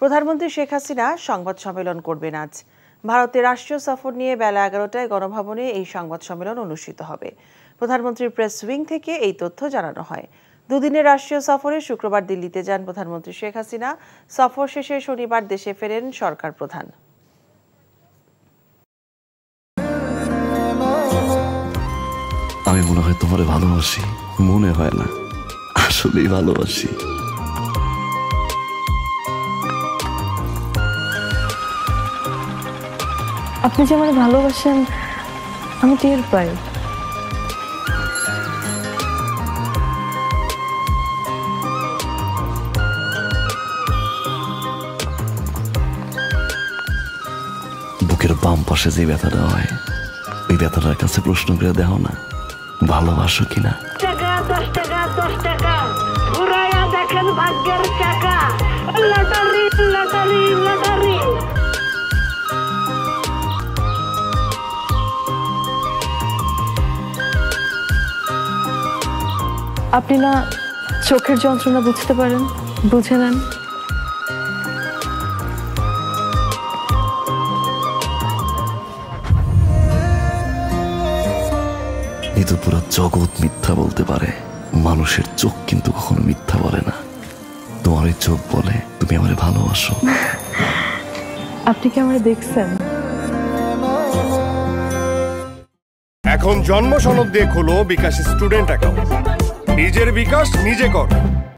প্রধানমন্ত্রী শেখ হাসিনা সংবাদ সম্মেলন করবেন আজ। ভারতের রাষ্ট্রীয় সফর নিয়ে বেলা 11টায় গণভবনে এই সংবাদ সম্মেলন অনুষ্ঠিত হবে। প্রধানমন্ত্রীর প্রেস উইং থেকে এই তথ্য জানানো হয়। দুদিনের রাষ্ট্রীয় সফরে শুক্রবার দিল্লিতে যান প্রধানমন্ত্রী শেখ হাসিনা। সফর শেষে শনিবার দেশে ফেরেন সরকার প্রধান। আমি মনে হয় তোমারে ভালোবাসি, মনে হয় না, আসলেই ভালোবাসি। আপনি যে আমাকে ভালোবাসেন আমি টের পাই। বুকের বাম পাশে যে ব্যথাটা হয়, ওই ব্যথাটার কাছে প্রশ্ন করে দেখো না, ভালোবাসো কিনা। ভাগ্যের চাকা লটারি লটারি লটারি। আপনি না চোখের যন্ত্রণা বুঝতে পারেন, বুঝে নেন। এই তো পুরো জগৎ মিথ্যা বলতে পারে, মানুষের চোখ কিন্তু কখনো মিথ্যা বলে না। তোমার ওই চোখ বলে তুমি আমারে ভালোবাসো। আপনি কি আমারে দেখছেন? এখন জন্ম সনদ দিয়ে খোলো বিকাশ স্টুডেন্ট অ্যাকাউন্ট। নিজের বিকাশ নিজে কর।